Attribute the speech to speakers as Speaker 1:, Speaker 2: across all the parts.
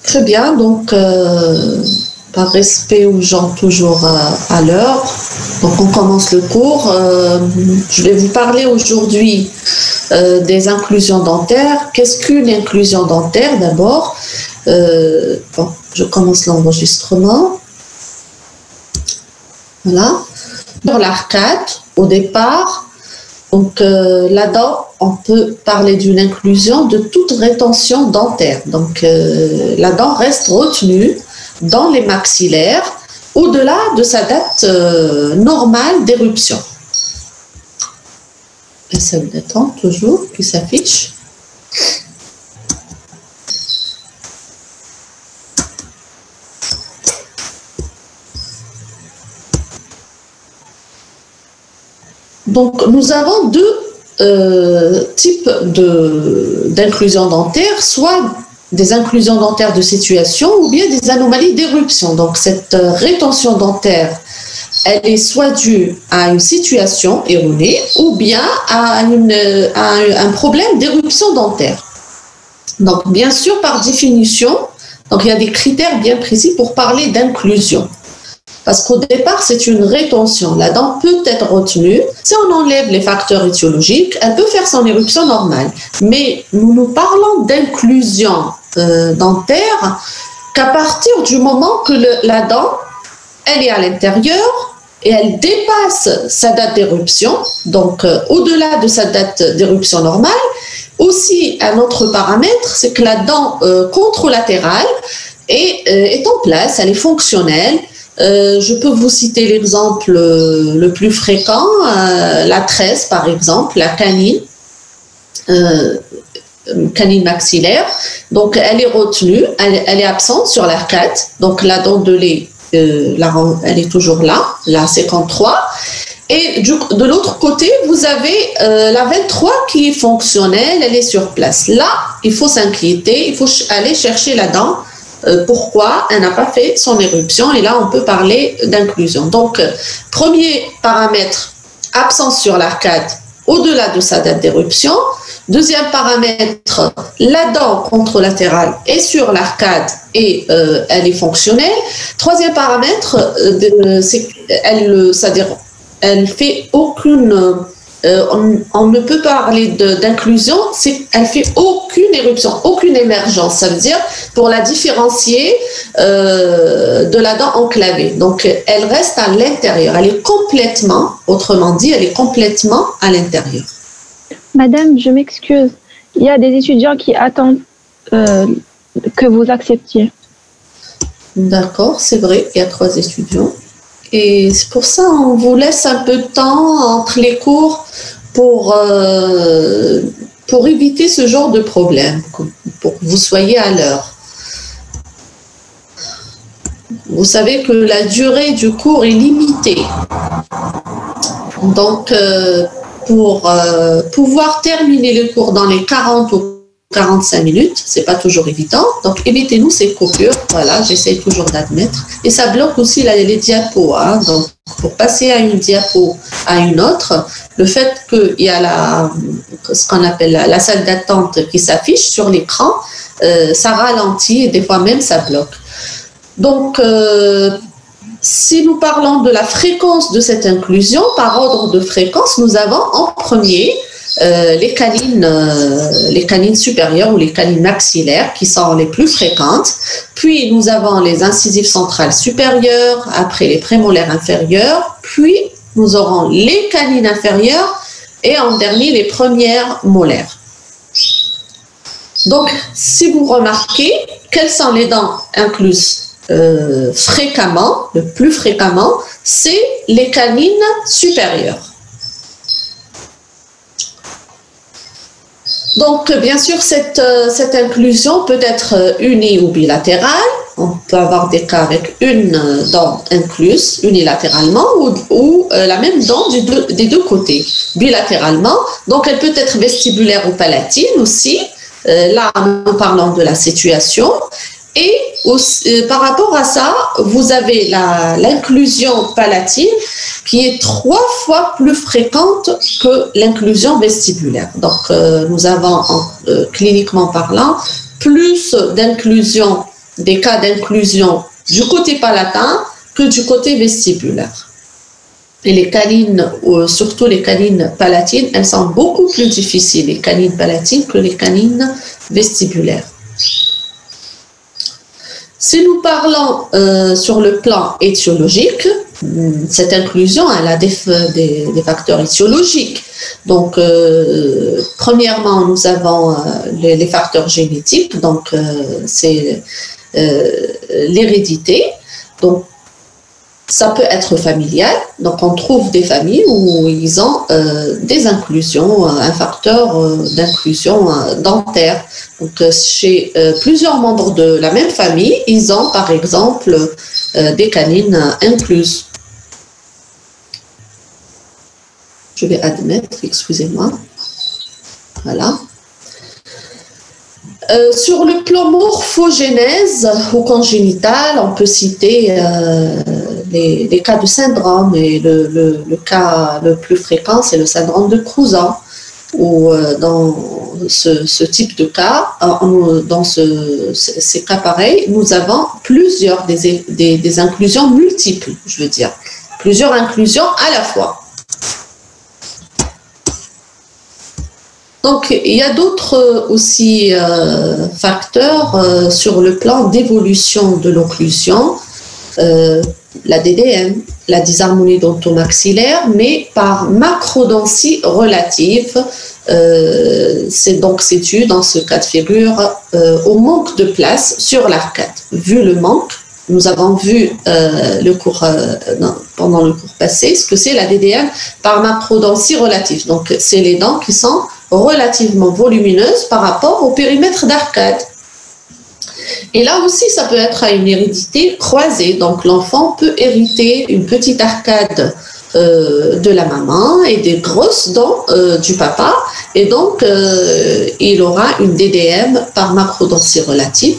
Speaker 1: Très bien, donc par respect aux gens toujours à l'heure, donc on commence le cours. Je vais vous parler aujourd'hui des inclusions dentaires. Qu'est-ce qu'une inclusion dentaire d'abord? Bon, je commence l'enregistrement. Voilà. Sur l'arcade, au départ, donc là-dedans, on peut parler d'une inclusion de toute rétention dentaire. Donc la dent reste retenue dans les maxillaires au-delà de sa date normale d'éruption. La salle d'attente toujours qui s'affiche. Donc, nous avons deux types d'inclusion dentaire, soit des inclusions dentaires de situation ou bien des anomalies d'éruption. Donc, cette rétention dentaire, elle est soit due à une situation erronée ou bien à un problème d'éruption dentaire. Donc, bien sûr, par définition, donc il y a des critères bien précis pour parler d'inclusion. Parce qu'au départ, c'est une rétention. La dent peut être retenue. Si on enlève les facteurs étiologiques, elle peut faire son éruption normale. Mais nous parlons d'inclusion dentaire qu'à partir du moment que la dent, elle est à l'intérieur et elle dépasse sa date d'éruption, donc au-delà de sa date d'éruption normale. Aussi, un autre paramètre, c'est que la dent contralatérale est en place, elle est fonctionnelle. Je peux vous citer l'exemple le plus fréquent, la tresse par exemple, la canine maxillaire. Donc elle est retenue, elle est absente sur l'arcade. Donc la dent de lait, elle est toujours là, la 53. Et de l'autre côté, vous avez la 23 qui est fonctionnelle, elle est sur place. Là, il faut s'inquiéter, il faut aller chercher la dent. Pourquoi elle n'a pas fait son éruption, et là on peut parler d'inclusion. Donc premier paramètre, absence sur l'arcade au-delà de sa date d'éruption. Deuxième paramètre, la dent contralatérale est sur l'arcade et elle est fonctionnelle. Troisième paramètre, c'est qu'elle fait aucune on ne peut parler d'inclusion, elle fait aucune éruption, aucune émergence. Ça veut dire pour la différencier de la dent enclavée. Donc elle reste à l'intérieur. Elle est complètement, autrement dit, elle est complètement à l'intérieur.
Speaker 2: Madame, je m'excuse. Il y a des étudiants qui attendent que vous acceptiez.
Speaker 1: D'accord, c'est vrai, il y a 3 étudiants. Et c'est pour ça on vous laisse un peu de temps entre les cours pour éviter ce genre de problème, pour que vous soyez à l'heure. Vous savez que la durée du cours est limitée. Donc, pour pouvoir terminer le cours dans les 40 ou 45 minutes, c'est pas toujours évident, donc évitez-nous ces coupures. Voilà, j'essaie toujours d'admettre, et ça bloque aussi les diapos, hein. Donc pour passer à une diapo à une autre, le fait qu'il y a ce qu'on appelle la salle d'attente qui s'affiche sur l'écran, ça ralentit et des fois même ça bloque. Donc si nous parlons de la fréquence de cette inclusion, par ordre de fréquence, nous avons en premier les canines supérieures ou les canines maxillaires qui sont les plus fréquentes. Puis nous avons les incisives centrales supérieures, après les prémolaires inférieures, puis nous aurons les canines inférieures et en dernier les premières molaires. Donc si vous remarquez, quelles sont les dents incluses fréquemment, le plus fréquemment, c'est les canines supérieures. Donc, bien sûr, cette inclusion peut être uni ou bilatérale. On peut avoir des cas avec une dent incluse unilatéralement ou la même dent des deux côtés, bilatéralement. Donc, elle peut être vestibulaire ou palatine aussi. Là, nous parlons de la situation. Et aussi, par rapport à ça, vous avez l'inclusion palatine qui est 3 fois plus fréquente que l'inclusion vestibulaire. Donc, nous avons, cliniquement parlant, plus d'inclusion, des cas d'inclusion du côté palatin que du côté vestibulaire. Et les canines, surtout les canines palatines, elles sont beaucoup plus difficiles, les canines palatines, que les canines vestibulaires. Si nous parlons sur le plan étiologique, cette inclusion, elle a des facteurs étiologiques. Donc, premièrement, nous avons les facteurs génétiques, donc c'est l'hérédité. Donc, ça peut être familial, donc on trouve des familles où ils ont des inclusions, un facteur d'inclusion dentaire. Donc chez plusieurs membres de la même famille, ils ont par exemple des canines incluses. Je vais admettre, excusez-moi. Voilà. Sur le plan morphogénèse ou congénital, on peut citer les cas de syndrome, et le cas le plus fréquent, c'est le syndrome de Crouzon, où dans ce type de cas, dans ces cas pareils, nous avons plusieurs des inclusions multiples, je veux dire, plusieurs inclusions à la fois. Donc, il y a d'autres aussi facteurs sur le plan d'évolution de l'occlusion, la DDM, la dysharmonie dentomaxillaire, mais par macrodontie relative. C'est dû dans ce cas de figure au manque de place sur l'arcade. Vu le manque, nous avons vu pendant le cours passé ce que c'est la DDM par macrodontie relative. Donc, c'est les dents qui sont relativement volumineuses par rapport au périmètre d'arcade. Et là aussi, ça peut être à une hérédité croisée. Donc, l'enfant peut hériter une petite arcade de la maman et des grosses dents du papa. Et donc, il aura une DDM par macrodontie relative.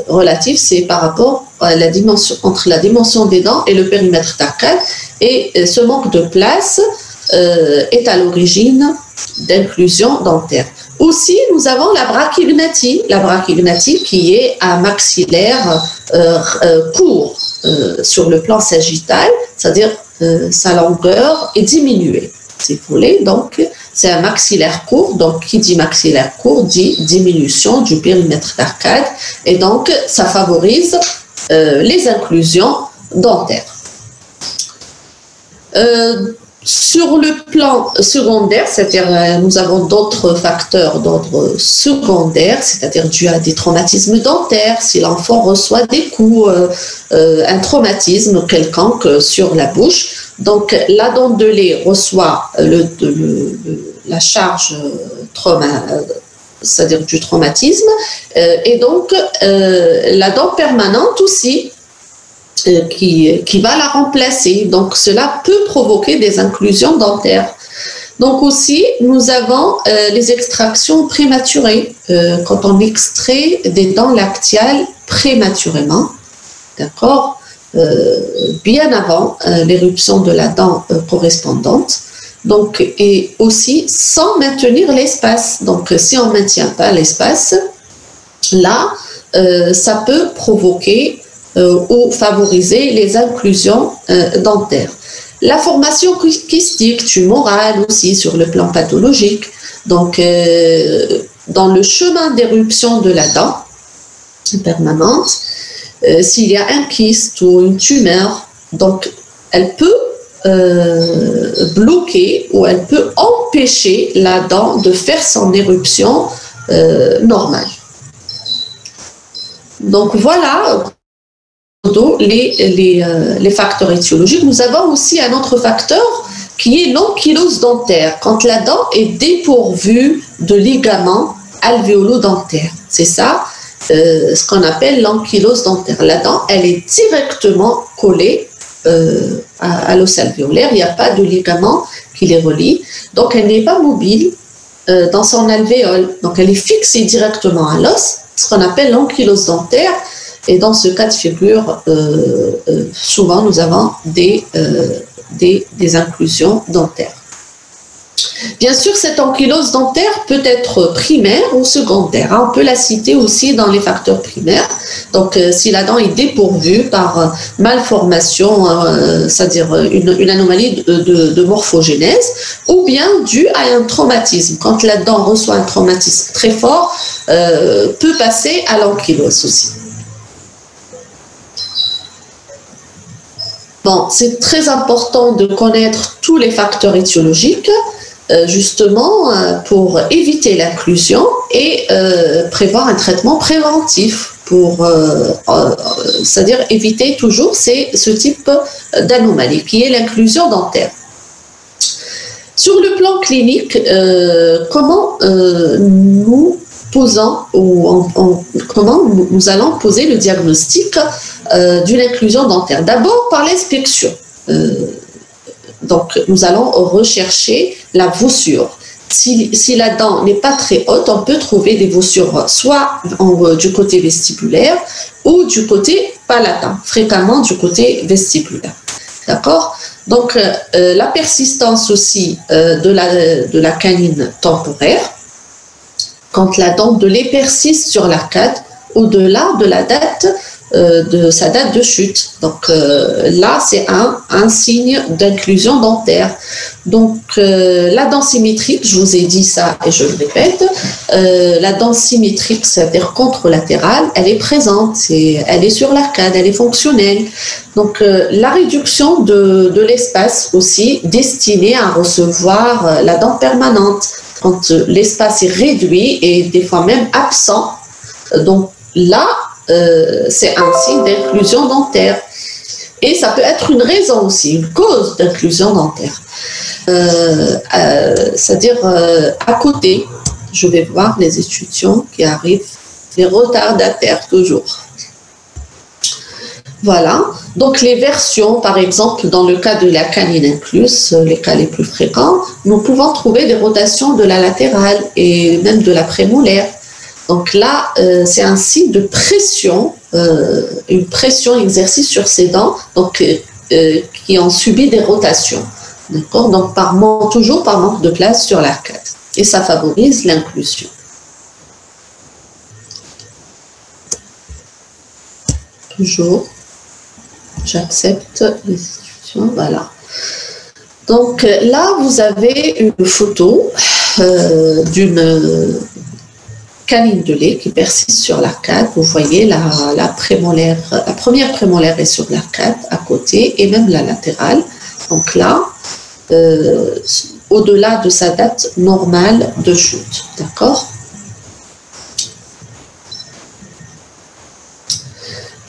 Speaker 1: Relative, c'est par rapport à la dimension, entre la dimension des dents et le périmètre d'arcade. Et ce manque de place est à l'origine d'inclusion dentaire. Aussi, nous avons la brachygnathie qui est un maxillaire court sur le plan sagittal, c'est-à-dire sa longueur est diminuée, si vous voulez. Donc, c'est un maxillaire court. Donc, qui dit maxillaire court dit diminution du périmètre d'arcade, et donc ça favorise les inclusions dentaires. Sur le plan secondaire, c'est-à-dire nous avons d'autres facteurs d'ordre secondaire, c'est-à-dire dû à des traumatismes dentaires, si l'enfant reçoit des coups, un traumatisme quelconque sur la bouche. Donc la dent de lait reçoit la charge c'est-à-dire du traumatisme, et donc la dent permanente aussi, qui va la remplacer. Donc, cela peut provoquer des inclusions dentaires. Donc aussi, nous avons les extractions prématurées, quand on extrait des dents lactiales prématurément, d'accord, bien avant l'éruption de la dent correspondante. Donc, et aussi sans maintenir l'espace. Donc, si on ne maintient pas l'espace, là, ça peut provoquer ou favoriser les inclusions dentaires. La formation kystique tumorale aussi sur le plan pathologique. Donc, dans le chemin d'éruption de la dent permanente, s'il y a un kyste ou une tumeur, donc elle peut bloquer ou elle peut empêcher la dent de faire son éruption normale. Donc voilà les facteurs étiologiques. Nous avons aussi un autre facteur qui est l'ankylose dentaire, quand la dent est dépourvue de ligaments alvéolo-dentaires. C'est ça ce qu'on appelle l'ankylose dentaire. La dent, elle est directement collée à l'os alvéolaire, il n'y a pas de ligament qui les relie, donc elle n'est pas mobile dans son alvéole, donc elle est fixée directement à l'os, ce qu'on appelle l'ankylose dentaire. Et dans ce cas de figure, souvent nous avons des inclusions dentaires. Bien sûr, cette ankylose dentaire peut être primaire ou secondaire. On peut la citer aussi dans les facteurs primaires. Donc, si la dent est dépourvue par malformation, c'est-à-dire une anomalie de morphogénèse, ou bien due à un traumatisme. Quand la dent reçoit un traumatisme très fort, peut passer à l'ankylose aussi. Bon, c'est très important de connaître tous les facteurs étiologiques, justement pour éviter l'inclusion et prévoir un traitement préventif pour, c'est-à-dire éviter toujours ce type d'anomalie qui est l'inclusion dentaire. Sur le plan clinique, comment nous posons ou comment nous allons poser le diagnostic d'une inclusion dentaire? D'abord par l'inspection. Donc, nous allons rechercher la voussure. Si la dent n'est pas très haute, on peut trouver des voussures soit du côté vestibulaire ou du côté palatin, fréquemment du côté vestibulaire. D'accord? Donc, la persistance aussi de la canine temporaire, quand la dent de lait persiste sur l'arcade, au-delà de la date de sa date de chute. Donc là, c'est un signe d'inclusion dentaire. Donc la dent symétrique, je vous ai dit ça et je le répète, la dent symétrique, c'est-à-dire contralatérale, elle est présente, elle est sur l'arcade, elle est fonctionnelle. Donc la réduction de l'espace aussi destiné à recevoir la dent permanente. Quand l'espace est réduit et des fois même absent, donc là, c'est un signe d'inclusion dentaire. Et ça peut être une raison aussi, une cause d'inclusion dentaire. C'est-à-dire, à côté, je vais voir les étudiants qui arrivent, les retardataires toujours. Voilà. Donc, les versions, par exemple, dans le cas de la canine incluse, les cas les plus fréquents, nous pouvons trouver des rotations de la latérale et même de la prémolaire. Donc là, c'est un signe de pression, une pression exercée sur ces dents, donc qui ont subi des rotations. D'accord? Donc toujours par manque de place sur l'arcade. Et ça favorise l'inclusion. Toujours, j'accepte les institutions. Voilà. Donc là, vous avez une photo d'une canine de lait qui persiste sur l'arcade. Vous voyez la prémolaire, la première prémolaire est sur l'arcade à côté et même la latérale. Donc là, au-delà de sa date normale de chute. D'accord?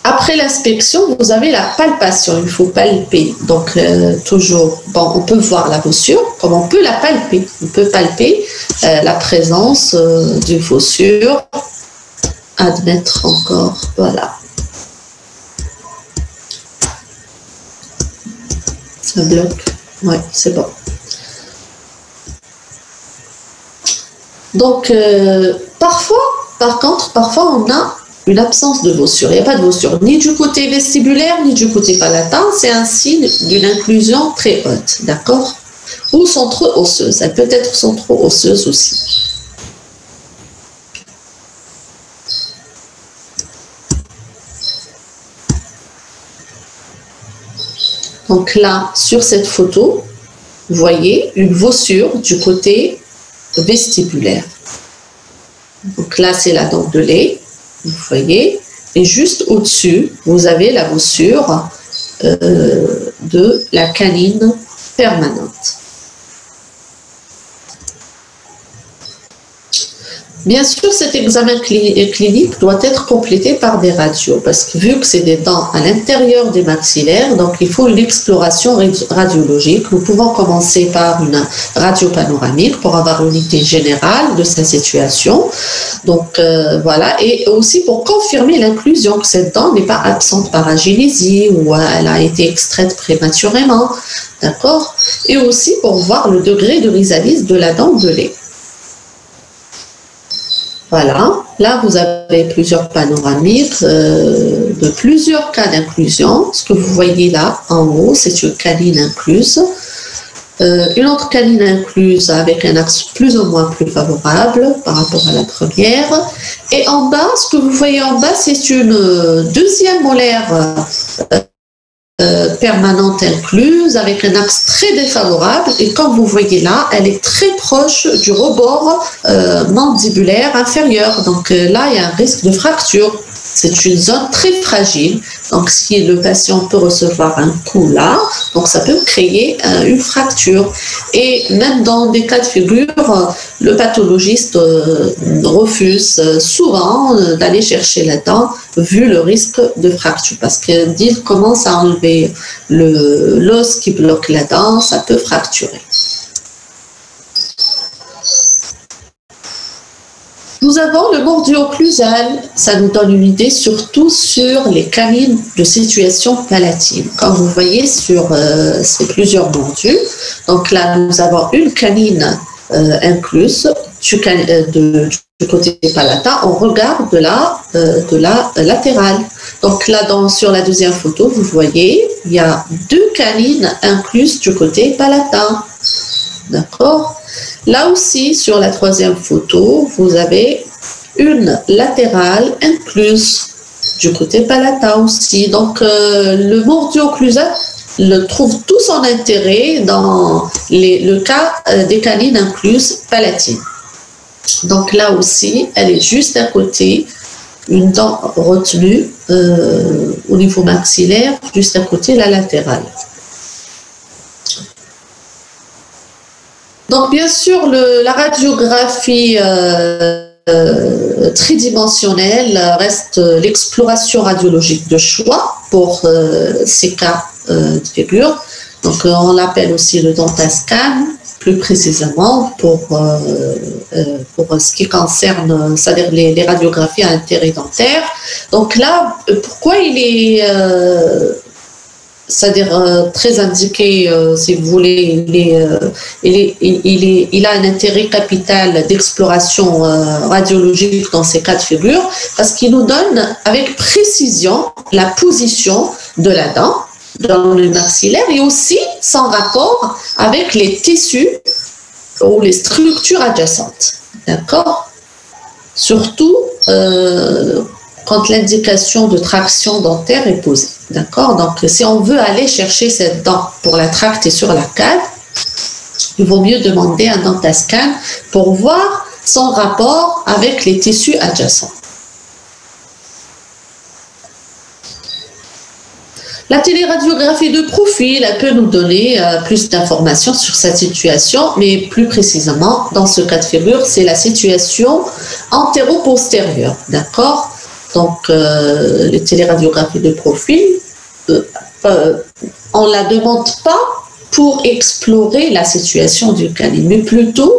Speaker 1: Après l'inspection, vous avez la palpation. Il faut palper. Donc, toujours, bon, on peut voir la voussure, comme on peut la palper. On peut palper la présence d'une voussure. Admettre encore, voilà. Ça bloque. Ouais, c'est bon. Donc, parfois on a une absence de voussure. Il n'y a pas de voussure ni du côté vestibulaire ni du côté palatin. C'est un signe d'une inclusion très haute, d'accord? Ou centro-osseuse. Elle peut être centro-osseuse aussi. Donc là, sur cette photo, vous voyez une voussure du côté vestibulaire. Donc là, c'est la dent de lait. Vous voyez, et juste au-dessus, vous avez la voussure de la canine permanente. Bien sûr, cet examen clinique doit être complété par des radios, parce que vu que c'est des dents à l'intérieur des maxillaires, donc il faut une exploration radiologique. Nous pouvons commencer par une radio panoramique pour avoir une idée générale de sa situation. Donc voilà, et aussi pour confirmer l'inclusion, que cette dent n'est pas absente par agénésie ou elle a été extraite prématurément, d'accord? Et aussi pour voir le degré de risalise de la dent de lait. Voilà, là vous avez plusieurs panoramiques de plusieurs cas d'inclusion. Ce que vous voyez là en haut, c'est une canine incluse. une autre canine incluse avec un axe plus ou moins plus favorable par rapport à la première. Et en bas, ce que vous voyez en bas, c'est une deuxième molaire permanente incluse avec un axe très défavorable. Et comme vous voyez là, elle est très proche du rebord mandibulaire inférieur. Donc là, il y a un risque de fracture. C'est une zone très fragile. Donc, si le patient peut recevoir un coup là, donc ça peut créer une fracture. Et même dans des cas de figure, le pathologiste refuse souvent d'aller chercher la dent vu le risque de fracture. Parce que s'il commence à enlever l'os qui bloque la dent, ça peut fracturer. Nous avons le mordio-occlusal, ça nous donne une idée surtout sur les canines de situation palatine. Comme vous voyez sur ces plusieurs mordus, donc là nous avons une canine incluse du côté palatin, on regarde de la latérale. Donc là sur la deuxième photo, vous voyez, il y a deux canines incluses du côté palatin. D'accord ? Là aussi, sur la troisième photo, vous avez une latérale incluse du côté palatin aussi. Donc, le mordio-occlusal trouve tout son intérêt dans le cas des canines incluses palatines. Donc là aussi, elle est juste à côté, une dent retenue au niveau maxillaire, juste à côté de la latérale. Donc, bien sûr, la radiographie tridimensionnelle reste l'exploration radiologique de choix pour ces cas de figure. Donc, on l'appelle aussi le dentascan, plus précisément pour ce qui concerne, c'est-à-dire les radiographies à intérêt dentaire. Donc là, pourquoi il est... c'est-à-dire très indiqué, si vous voulez, il a un intérêt capital d'exploration radiologique dans ces cas de figure, parce qu'il nous donne avec précision la position de la dent dans le maxillaire et aussi son rapport avec les tissus ou les structures adjacentes. D'accord ? Surtout quand l'indication de traction dentaire est posée. D'accord ? Donc, si on veut aller chercher cette dent pour la tracter sur l'arcade, il vaut mieux demander un dentascan pour voir son rapport avec les tissus adjacents. La téléradiographie de profil, elle peut nous donner plus d'informations sur cette situation, mais plus précisément, dans ce cas de figure, c'est la situation antéro-postérieure. D'accord ? Donc, les téléradiographies de profil, on ne la demande pas pour explorer la situation du canine, mais plutôt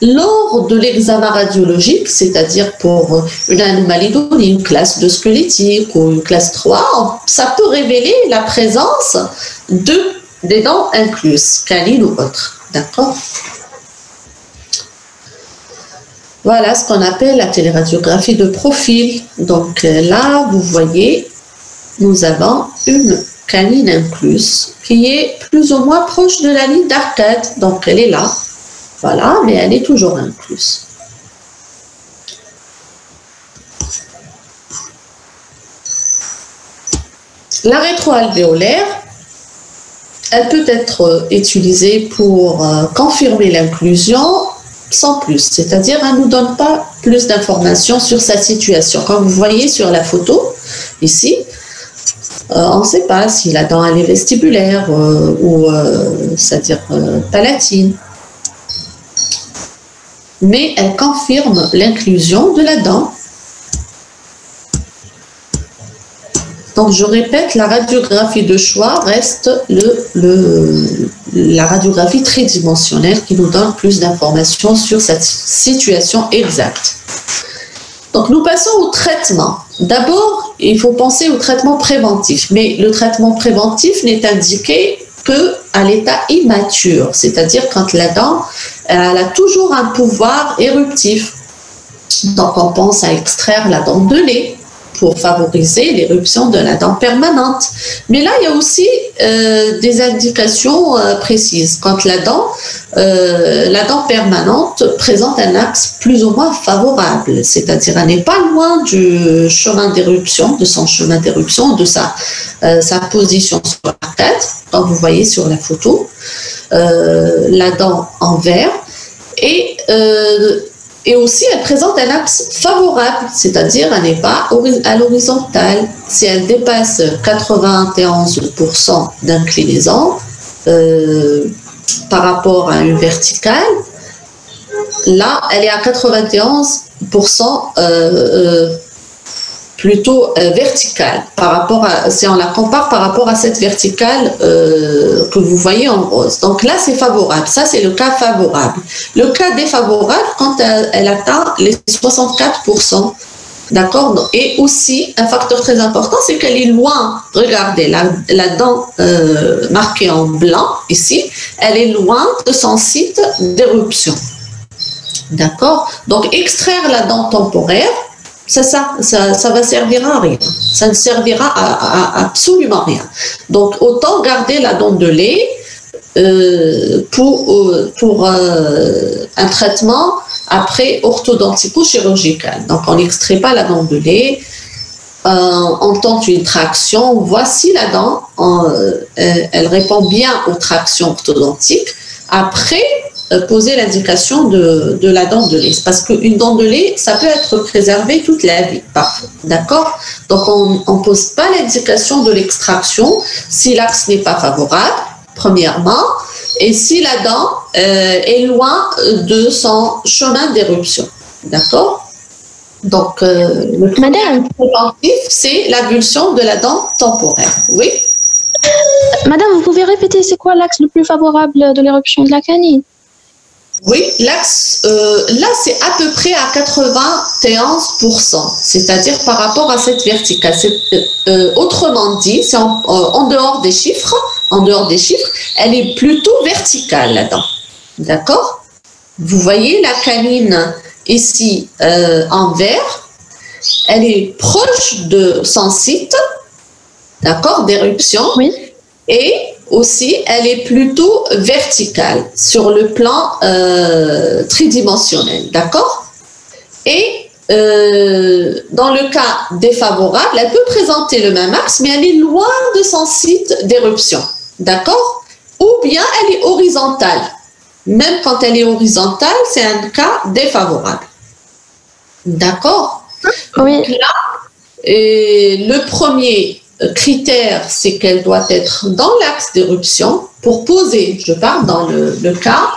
Speaker 1: lors de l'examen radiologique, c'est-à-dire pour une anomalie donnée, une classe 2 squelettique ou une classe 3, ça peut révéler la présence des dents incluses, canines ou autres. D'accord ? Voilà ce qu'on appelle la téléradiographie de profil. Donc là, vous voyez, nous avons une canine incluse qui est plus ou moins proche de la ligne d'arcade. Donc elle est là, voilà, mais elle est toujours incluse. La rétroalvéolaire, elle peut être utilisée pour confirmer l'inclusion sans plus, c'est-à-dire elle ne nous donne pas plus d'informations sur sa situation. Comme vous voyez sur la photo, ici, on ne sait pas si la dent elle est vestibulaire ou c'est-à-dire palatine. Mais elle confirme l'inclusion de la dent. Donc, je répète, la radiographie de choix reste la radiographie tridimensionnelle qui nous donne plus d'informations sur cette situation exacte. Donc, nous passons au traitement. D'abord, il faut penser au traitement préventif. Mais le traitement préventif n'est indiqué qu'à l'état immature, c'est-à-dire quand la dent elle a toujours un pouvoir éruptif. Donc, on pense à extraire la dent de lait pour favoriser l'éruption de la dent permanente. Mais là, il y a aussi des indications précises. Quand la dent permanente présente un axe plus ou moins favorable, c'est-à-dire elle n'est pas loin du chemin d'éruption, de son chemin d'éruption, de sa position sur la tête, comme vous voyez sur la photo, la dent en vert, et aussi, elle présente un axe favorable, c'est-à-dire elle n'est pas à l'horizontale. Si elle dépasse 91% d'inclinaison par rapport à une verticale, là, elle est à 91% plutôt verticale, si on la compare par rapport à cette verticale que vous voyez en rose. Donc là, c'est favorable. Ça, c'est le cas favorable. Le cas défavorable, quand elle atteint les 64%. D'accord. Et aussi, un facteur très important, c'est qu'elle est loin. Regardez, la dent marquée en blanc, ici, elle est loin de son site d'éruption. D'accord. Donc, extraire la dent temporaire, ça va servir à rien. Ça ne servira à absolument rien. Donc, autant garder la dent de lait pour un traitement après orthodontico-chirurgical. Donc, on n'extrait pas la dent de lait, on tente une traction, voici la dent, elle répond bien aux tractions orthodontiques. Après, poser l'indication de la dent de lait. Parce qu'une dent de lait, ça peut être préservé toute la vie, parfois. D'accord? Donc, on ne pose pas l'indication de l'extraction si l'axe n'est pas favorable, premièrement, et si la dent est loin de son chemin d'éruption. D'accord? Donc, le
Speaker 2: Madame,
Speaker 1: préventif, c'est l'avulsion de la dent temporaire. Oui?
Speaker 2: Madame, vous pouvez répéter, c'est quoi l'axe le plus favorable de l'éruption de la canine?
Speaker 1: Oui, l'axe, là, c'est à peu près à 91%, c'est-à-dire par rapport à cette verticale. Autrement dit, c'est en dehors des chiffres, elle est plutôt verticale, la dent. D'accord? Vous voyez la canine ici en vert, elle est proche de son site, d'accord, d'éruption.
Speaker 2: Oui.
Speaker 1: Et aussi, elle est plutôt verticale sur le plan tridimensionnel, d'accord? Et dans le cas défavorable, elle peut présenter le même axe, mais elle est loin de son site d'éruption, d'accord? Ou bien elle est horizontale. Même quand elle est horizontale, c'est un cas défavorable. D'accord?
Speaker 2: Oui.
Speaker 1: Donc là, le premier critère, c'est qu'elle doit être dans l'axe d'éruption pour poser, je parle dans le cas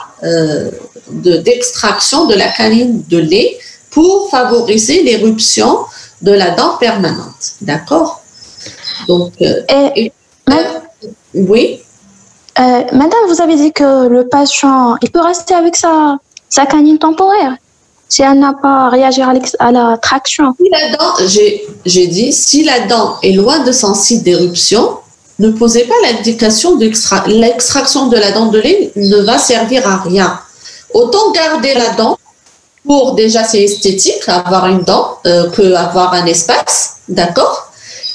Speaker 1: d'extraction de la canine de lait pour favoriser l'éruption de la dent permanente. D'accord? Donc, oui.
Speaker 2: Madame, vous avez dit que le patient, il peut rester avec sa canine temporaire si elle n'a pas réagi à la traction.
Speaker 1: Si la dent, j'ai dit, si la dent est loin de son site d'éruption, ne posez pas l'indication l'extraction de la dent de lait ne va servir à rien. Autant garder la dent pour, déjà c'est esthétique, avoir une dent, que avoir un espace, d'accord?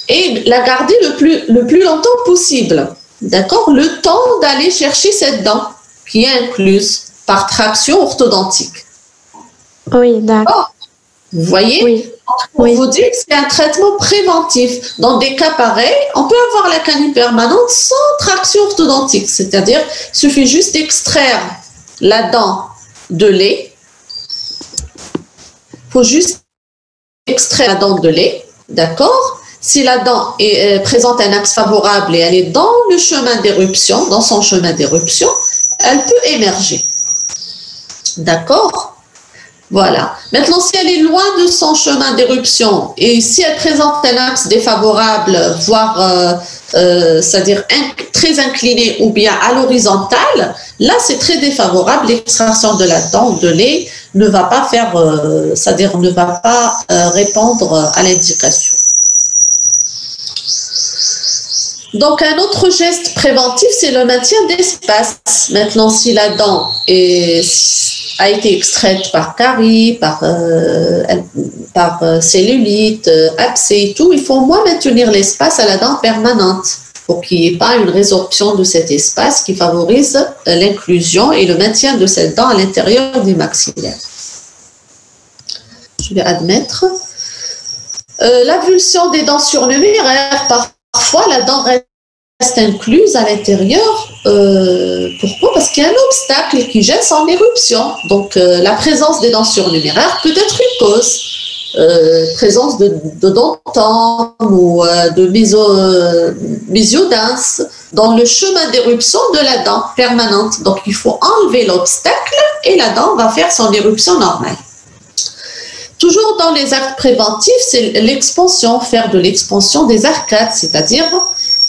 Speaker 1: Et la garder le plus longtemps possible, d'accord? Le temps d'aller chercher cette dent qui est incluse par traction orthodontique.
Speaker 2: Oui, d'accord.
Speaker 1: Vous voyez?
Speaker 2: Oui.
Speaker 1: Pour vous dire que c'est un traitement préventif. Dans des cas pareils, on peut avoir la canine permanente sans traction orthodontique. C'est-à-dire, il suffit juste d'extraire la dent de lait. Il faut juste extraire la dent de lait, d'accord? Si la dent présente un axe favorable et elle est dans le chemin d'éruption, dans son chemin d'éruption, elle peut émerger. D'accord? Voilà. Maintenant, si elle est loin de son chemin d'éruption et si elle présente un axe défavorable, voire c'est-à-dire très incliné ou bien à l'horizontale, là, c'est très défavorable. L'extraction de la dent de lait ne va pas faire, c'est-à-dire ne va pas répondre à l'indication. Donc, un autre geste préventif, c'est le maintien d'espace. Maintenant, si la dent est a été extraite par carie, par cellulite, abcès et tout, il faut au moins maintenir l'espace à la dent permanente pour qu'il n'y ait pas une résorption de cet espace qui favorise l'inclusion et le maintien de cette dent à l'intérieur du maxillaire. Je vais admettre. L'avulsion des dents surnuméraires, parfois la dent reste incluse à l'intérieur. Pourquoi? Parce qu'il y a un obstacle qui gêne son éruption. Donc la présence des dents surnuméraires peut être une cause. Présence de dentin ou de mésiodins dans le chemin d'éruption de la dent permanente. Donc il faut enlever l'obstacle et la dent va faire son éruption normale. Toujours dans les actes préventifs, c'est l'expansion, faire de l'expansion des arcades, c'est-à-dire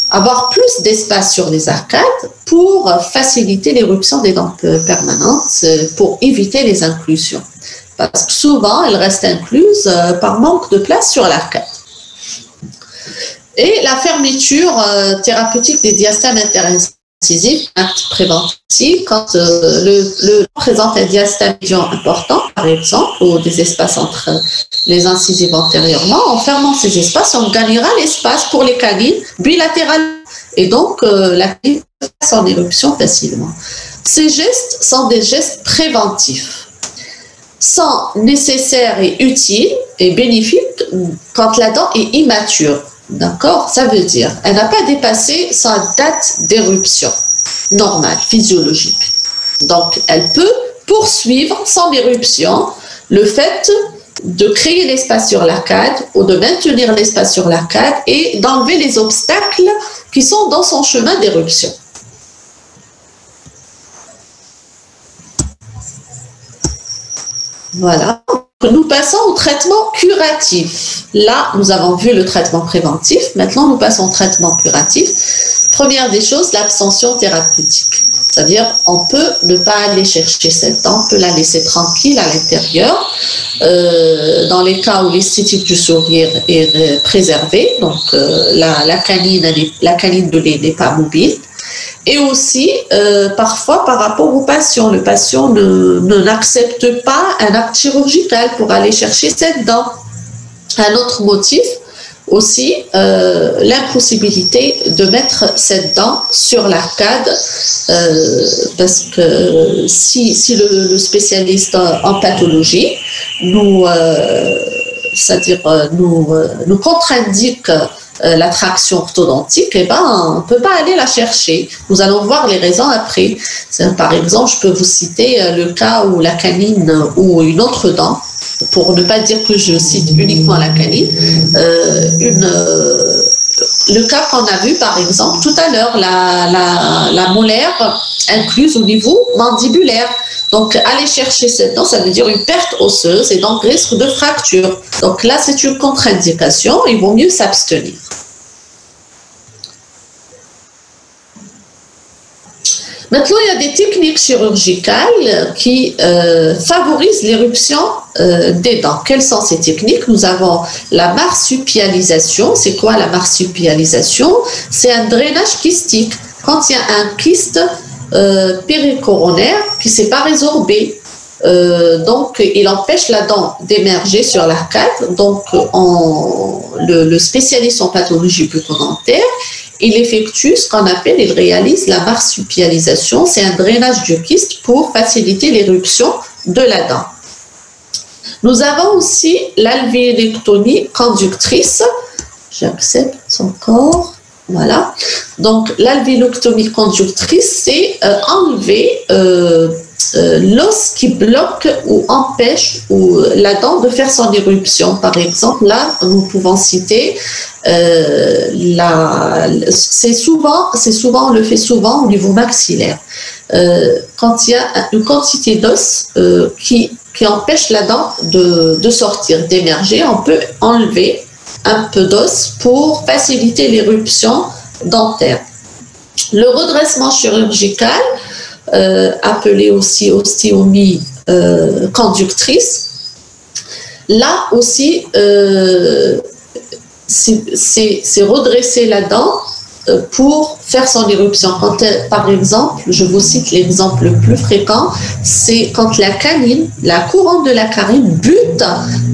Speaker 1: avoir plus d'espace sur les arcades pour faciliter l'éruption des dents permanentes, pour éviter les inclusions. Parce que souvent, elles restent incluses par manque de place sur l'arcade. Et la fermeture thérapeutique des diastames interincisifs, acte préventif, quand le présente un diastème important, par exemple, ou des espaces entre les incisives antérieurement, en fermant ces espaces, on gagnera l'espace pour les canines bilatérales. Et donc, la canine fait son éruption facilement. Ces gestes sont des gestes préventifs, sont nécessaires et utiles et bénéfiques quand la dent est immature. D'accord? Ça veut dire elle n'a pas dépassé sa date d'éruption normale, physiologique. Donc, elle peut poursuivre son éruption, le fait de créer l'espace sur l'arcade ou de maintenir l'espace sur l'arcade et d'enlever les obstacles qui sont dans son chemin d'éruption. Voilà. Nous passons au traitement curatif. Là, nous avons vu le traitement préventif. Maintenant, nous passons au traitement curatif. Première des choses, l'abstention thérapeutique. C'est-à-dire, on peut ne pas aller chercher cette dent, on peut la laisser tranquille à l'intérieur. Dans les cas où l'esthétique du sourire est préservée, donc la canine de lait n'est pas mobile. Et aussi, parfois, par rapport au patient, le patient n'accepte pas un acte chirurgical pour aller chercher cette dent. Un autre motif, aussi, l'impossibilité de mettre cette dent sur l'arcade, parce que si le spécialiste en pathologie nous contre-indique la traction orthodontique, eh ben, on ne peut pas aller la chercher. Nous allons voir les raisons après. Par exemple, je peux vous citer le cas où la canine ou une autre dent, pour ne pas dire que je cite uniquement la canine, le cas qu'on a vu par exemple tout à l'heure, la molaire incluse au niveau mandibulaire. Donc, aller chercher cette dent, ça veut dire une perte osseuse et donc risque de fracture. Donc là, c'est une contre-indication, il vaut mieux s'abstenir. Maintenant, il y a des techniques chirurgicales qui favorisent l'éruption des dents. Quelles sont ces techniques? Nous avons la marsupialisation. C'est quoi la marsupialisation? C'est un drainage kystique. Quand il y a un kyste péricoronaire qui ne s'est pas résorbé, donc il empêche la dent d'émerger sur l'arcade. Donc le spécialiste en pathologie bucco-dentaire, il effectue ce qu'on appelle, il réalise la marsupialisation. C'est un drainage du kyste pour faciliter l'éruption de la dent. Nous avons aussi l'alvéolectomie conductrice. J'accepte encore. Voilà. Donc, l'alvéolectomie conductrice, c'est enlever l'os qui bloque ou empêche la dent de faire son éruption. Par exemple, là, nous pouvons citer, on le fait souvent au niveau maxillaire. Quand il y a une quantité d'os qui empêche la dent de sortir, d'émerger, on peut enlever un peu d'os pour faciliter l'éruption dentaire. Le redressement chirurgical, appelé aussi ostéomie conductrice, là aussi, c'est redresser la dent pour faire son éruption. Quand par exemple, je vous cite l'exemple le plus fréquent, c'est quand la canine, la couronne de la canine bute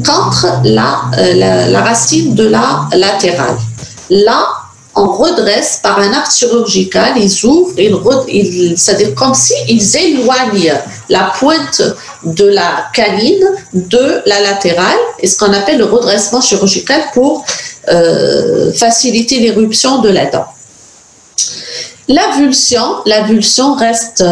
Speaker 1: contre la racine de la latérale. Là, on redresse par un acte chirurgical, ils ouvrent, c'est-à-dire comme s'ils éloignent la pointe de la canine de la latérale, et ce qu'on appelle le redressement chirurgical pour faciliter l'éruption de la dent. L'avulsion reste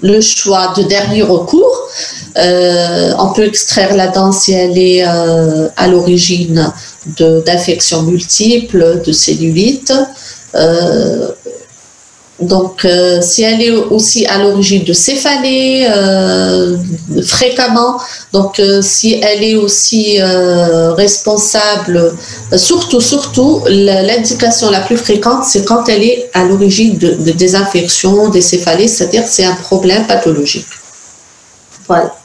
Speaker 1: le choix de dernier recours. On peut extraire la dent si elle est à l'origine d'infections multiples, de cellulite. Donc, si elle est aussi à l'origine de céphalées, fréquemment, donc si elle est aussi responsable, surtout, l'indication la plus fréquente, c'est quand elle est à l'origine des infections, des céphalées, c'est-à-dire c'est un problème pathologique. Voilà.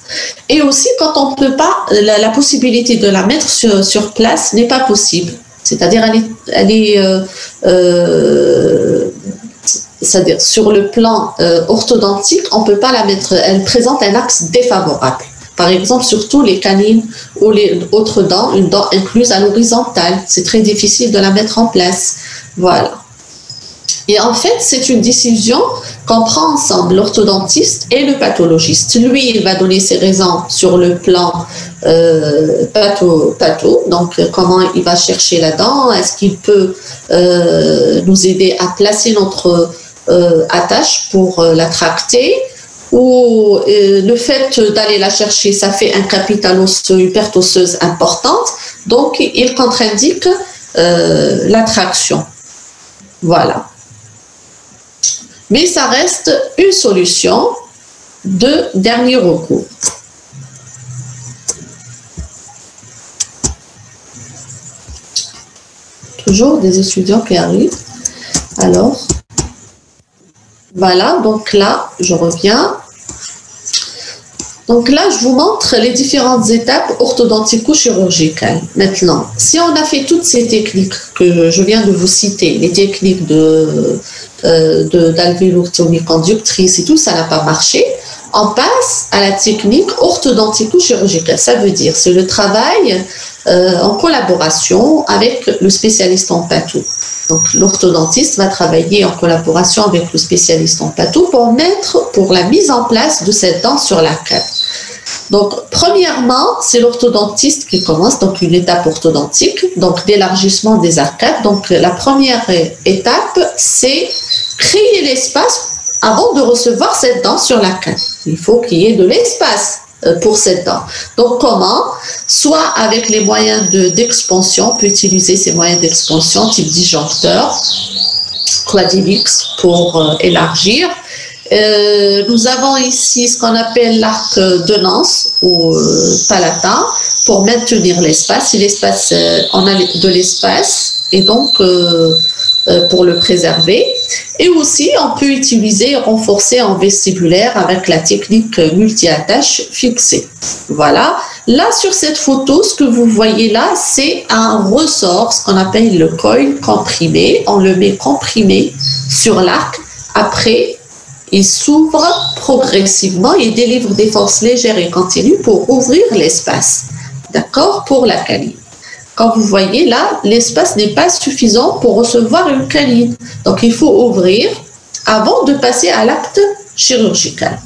Speaker 1: Et aussi, quand on ne peut pas, la possibilité de la mettre sur place n'est pas possible. C'est-à-dire, c'est-à-dire sur le plan orthodontique, on ne peut pas la mettre, elle présente un axe défavorable. Par exemple, surtout les canines ou les autres dents, une dent incluse à l'horizontale, c'est très difficile de la mettre en place. Voilà. Et en fait, c'est une décision qu'on prend ensemble, l'orthodontiste et le pathologiste. Lui, il va donner ses raisons sur le plan patho, donc comment il va chercher la dent, est-ce qu'il peut nous aider à placer notre attache pour la tracter, ou le fait d'aller la chercher, ça fait un capital osseux, une perte osseuse importante, donc il contre-indique la traction. Voilà. Mais ça reste une solution de dernier recours. Toujours des étudiants qui arrivent. Alors, voilà, donc là, je reviens. Donc là, je vous montre les différentes étapes orthodontico-chirurgicales. Maintenant, si on a fait toutes ces techniques que je viens de vous citer, les techniques d'alvéolectomie conductrice et tout, ça n'a pas marché, on passe à la technique orthodontico-chirurgicale. Ça veut dire, c'est le travail en collaboration avec le spécialiste en patho. Donc, l'orthodontiste va travailler en collaboration avec le spécialiste en patho pour la mise en place de cette dent sur l'arcade. Donc, premièrement, c'est l'orthodontiste qui commence, donc une étape orthodontique, donc d'élargissement des arcades. Donc, la première étape, c'est créer l'espace avant de recevoir cette dent sur l'arcade. Il faut qu'il y ait de l'espace pour cette dent. Donc, comment? Soit avec les moyens d'expansion, on peut utiliser ces moyens d'expansion type disjoncteur, Quadilix pour élargir. Nous avons ici ce qu'on appelle l'arc de Nance ou palatin pour maintenir l'espace. Si l'espace, on a de l'espace et donc pour le préserver. Et aussi, on peut utiliser et renforcer en vestibulaire avec la technique multi-attache fixée. Voilà. Là, sur cette photo, ce que vous voyez là, c'est un ressort, ce qu'on appelle le coil comprimé. On le met comprimé sur l'arc. Après, il s'ouvre progressivement et délivre des forces légères et continues pour ouvrir l'espace. D'accord? Pour la canine. Quand vous voyez là, l'espace n'est pas suffisant pour recevoir une canine. Donc, il faut ouvrir avant de passer à l'acte chirurgical.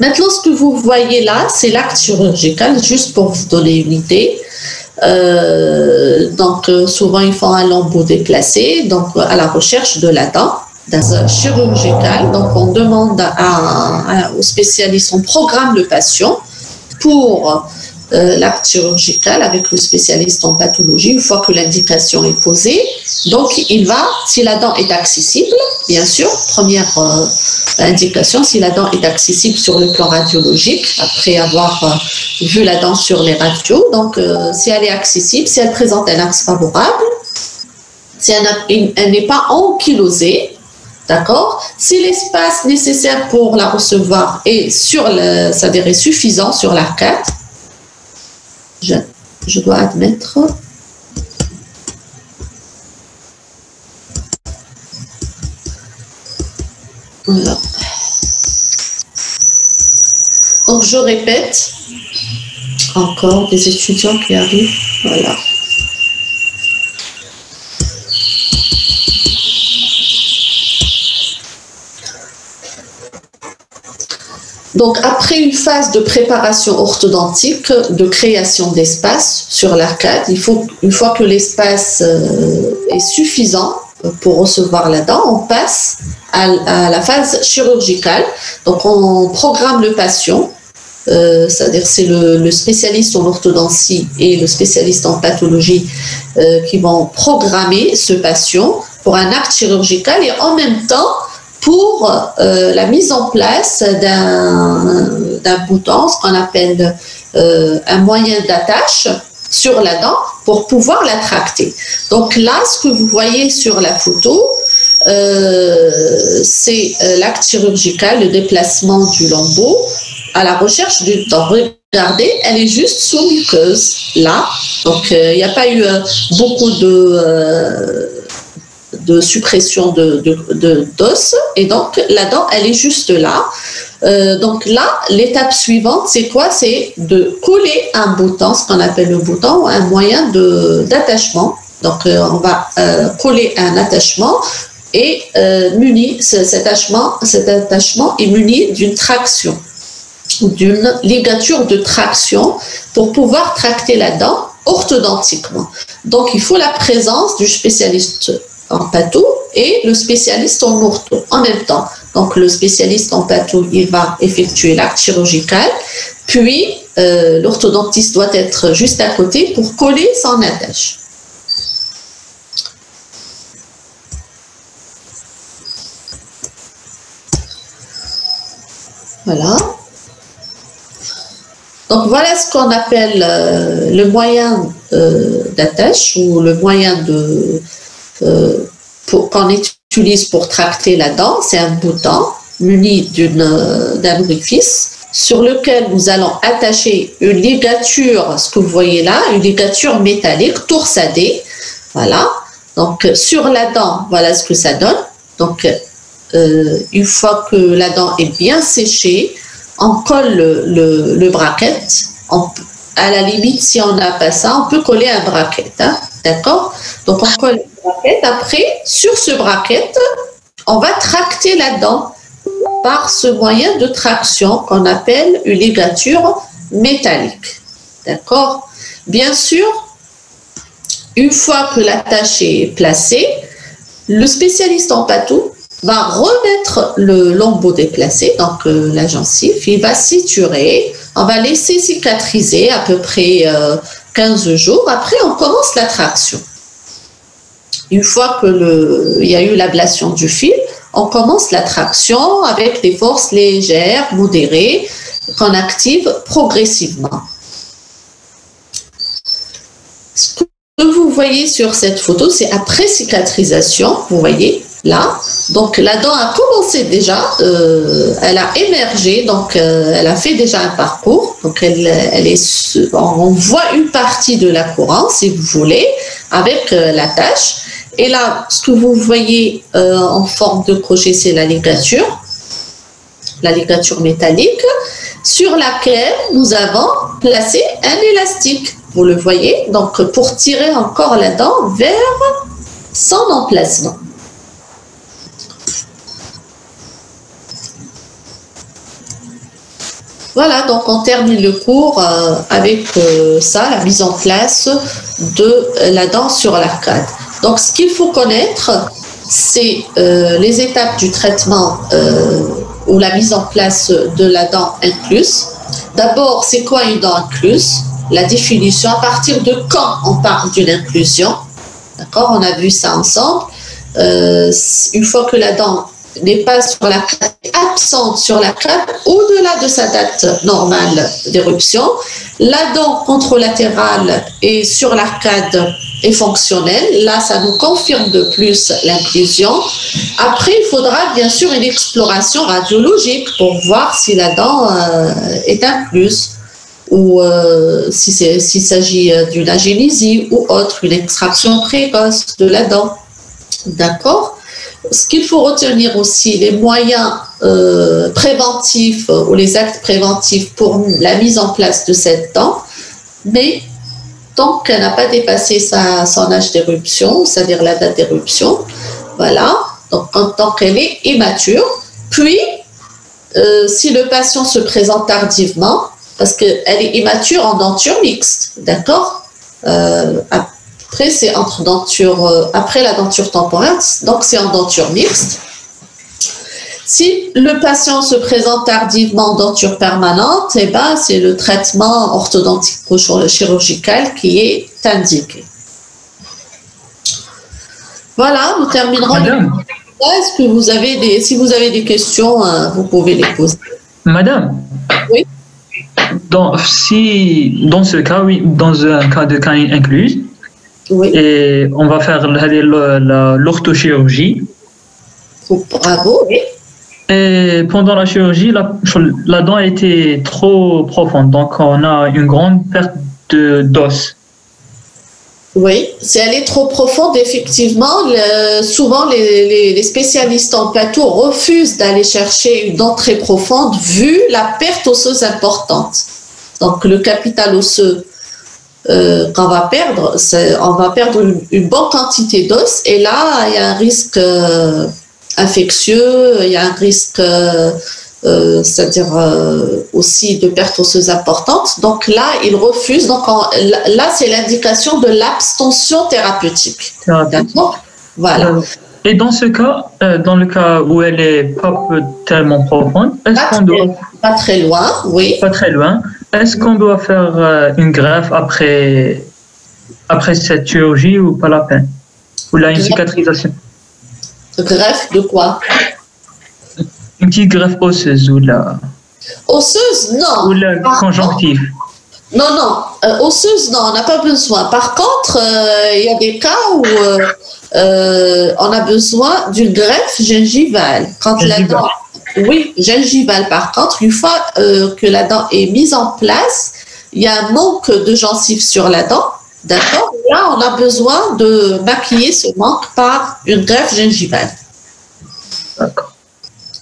Speaker 1: Maintenant, ce que vous voyez là, c'est l'acte chirurgical, juste pour vous donner une idée. Donc, souvent, ils font un lambeau déplacé, donc à la recherche de la dent chirurgicale. Donc, on demande au spécialiste, on programme le patient pour l'acte chirurgical avec le spécialiste en pathologie une fois que l'indication est posée. Donc, il va, si la dent est accessible, bien sûr, première indication, si la dent est accessible sur le plan radiologique, après avoir vu la dent sur les radios, donc si elle est accessible, si elle présente un axe favorable, si elle n'est pas ankylosée, d'accord? Si l'espace nécessaire pour la recevoir est c'est-à-dire est suffisant sur l'arcade, je dois admettre. Voilà. Donc je répète, encore des étudiants qui arrivent, voilà. Donc, après une phase de préparation orthodontique, de création d'espace sur l'arcade, une fois que l'espace est suffisant pour recevoir la dent, on passe à la phase chirurgicale. Donc, on programme le patient, c'est-à-dire c'est le spécialiste en orthodontie et le spécialiste en pathologie qui vont programmer ce patient pour un acte chirurgical et en même temps, pour la mise en place d'un bouton, ce qu'on appelle un moyen d'attache sur la dent pour pouvoir la tracter. Donc là, ce que vous voyez sur la photo, c'est l'acte chirurgical, le déplacement du lambeau à la recherche d'une dent. Regardez, elle est juste sous muqueuse, là. Donc il n'y a pas eu beaucoup de suppression d'os, et donc la dent, elle est juste là. Donc là, l'étape suivante, c'est quoi? C'est de coller un bouton, ce qu'on appelle le bouton, un moyen d'attachement. Donc on va coller un attachement et cet attachement est muni d'une traction, d'une ligature de traction pour pouvoir tracter la dent orthodontiquement. Donc il faut la présence du spécialiste en patho et le spécialiste en ortho en même temps. Donc le spécialiste en patho, il va effectuer l'acte chirurgical, puis l'orthodontiste doit être juste à côté pour coller son attache. Voilà. Donc voilà ce qu'on appelle le moyen d'attache ou le moyen qu'on utilise pour tracter la dent. C'est un bouton muni d'un orifice sur lequel nous allons attacher une ligature, ce que vous voyez là, une ligature métallique toursadée. Voilà. Donc sur la dent, voilà ce que ça donne. Donc une fois que la dent est bien séchée, on colle le bracket. À la limite, si on n'a pas ça, on peut coller un bracket. Hein, d'accord? Donc, on colle le bracket. Après, sur ce bracket, on va tracter la dent par ce moyen de traction qu'on appelle une ligature métallique. D'accord? Bien sûr, une fois que l'attache est placée, le spécialiste en patho va remettre le lambeau déplacé, donc la gencive, il va suturer, on va laisser cicatriser à peu près 15 jours. Après, on commence la traction. Une fois qu'il y a eu l'ablation du fil, on commence la traction avec des forces légères, modérées, qu'on active progressivement. Ce que vous voyez sur cette photo, c'est après cicatrisation, vous voyez, là, donc la dent a commencé déjà, elle a émergé, donc elle a fait déjà un parcours, donc on voit une partie de la couronne, si vous voulez, avec l'attache. Et là, ce que vous voyez en forme de crochet, c'est la ligature métallique, sur laquelle nous avons placé un élastique. Vous le voyez, donc pour tirer encore la dent vers son emplacement. Voilà, donc on termine le cours avec ça, la mise en place de la dent sur l'arcade. Donc ce qu'il faut connaître, c'est les étapes du traitement ou la mise en place de la dent incluse. D'abord, c'est quoi une dent incluse? La définition, à partir de quand on parle d'une inclusion. D'accord, on a vu ça ensemble. Une fois que la dent n'est pas sur l'arcade, absente sur l'arcade, au-delà de sa date normale d'éruption, la dent contralatérale est sur l'arcade est fonctionnelle. Là, ça nous confirme de plus l'inclusion. Après, il faudra bien sûr une exploration radiologique pour voir si la dent est incluse ou s'il s'agit d'une agénésie ou autre, une extraction précoce de la dent. D'accord? Ce qu'il faut retenir aussi, les moyens préventifs ou les actes préventifs pour la mise en place de cette dent, mais tant qu'elle n'a pas dépassé son âge d'éruption, c'est-à-dire la date d'éruption, voilà, donc tant qu'elle est immature. Puis, si le patient se présente tardivement, parce qu'elle est immature en denture mixte, d'accord, après, c'est entre denture, après la denture temporaire, donc c'est en denture mixte. Si le patient se présente tardivement en denture permanente, eh ben, c'est le traitement orthodontico-chirurgical qui est indiqué. Voilà, nous terminerons.
Speaker 3: Madame,
Speaker 1: est-ce que vous avez si vous avez des questions, vous pouvez les poser.
Speaker 3: Madame.
Speaker 1: Oui.
Speaker 3: Dans ce cas, oui, dans un cas de canine incluse,
Speaker 1: oui.
Speaker 3: Et on va faire l'orthochirurgie.
Speaker 1: Bravo, oui.
Speaker 3: Et pendant la chirurgie, la dent a été trop profonde, donc on a une grande perte d'os.
Speaker 1: Oui, si elle est trop profonde, effectivement, souvent les spécialistes en patho refusent d'aller chercher une dent très profonde vu la perte osseuse importante. Donc le capital osseux qu'on va perdre, on va perdre une bonne quantité d'os et là, il y a un risque infectieux, il y a un risque, c'est-à-dire aussi de perte osseuse importante. Donc là, ils refusent. Donc là, c'est l'indication de l'abstention thérapeutique. D'accord ? Voilà.
Speaker 3: Et dans ce cas, dans le cas où elle est pas tellement profonde, est-ce qu'on doit...
Speaker 1: Pas très loin, oui.
Speaker 3: Pas très loin. Est-ce qu'on doit faire une greffe après cette chirurgie ou pas la peine? Ou là, une cicatrisation?
Speaker 1: Greffe de quoi?
Speaker 3: Une petite greffe osseuse ou la...
Speaker 1: Osseuse, non.
Speaker 3: Ou la conjonctive.
Speaker 1: Non, osseuse, non, on n'a pas besoin. Par contre, il y a des cas où on a besoin d'une greffe gingivale. Quand la dent, oui, gingivale. Par contre, une fois que la dent est mise en place, il y a un manque de gencives sur la dent. D'accord. Là, on a besoin de maquiller ce manque par une greffe gingivale.
Speaker 3: D'accord.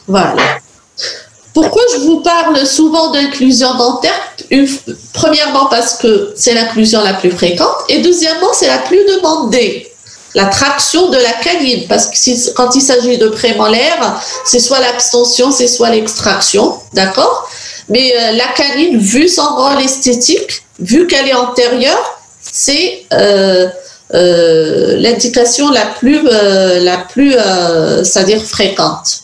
Speaker 1: Voilà. Pourquoi je vous parle souvent d'inclusion dentaire? Premièrement, parce que c'est l'inclusion la plus fréquente. Et deuxièmement, c'est la plus demandée. La traction de la canine. Parce que quand il s'agit de prémolaire, c'est soit l'abstention, c'est soit l'extraction. D'accord? Mais la canine, vu son rôle esthétique, vu qu'elle est antérieure, c'est l'indication la plus c'est-à-dire fréquente.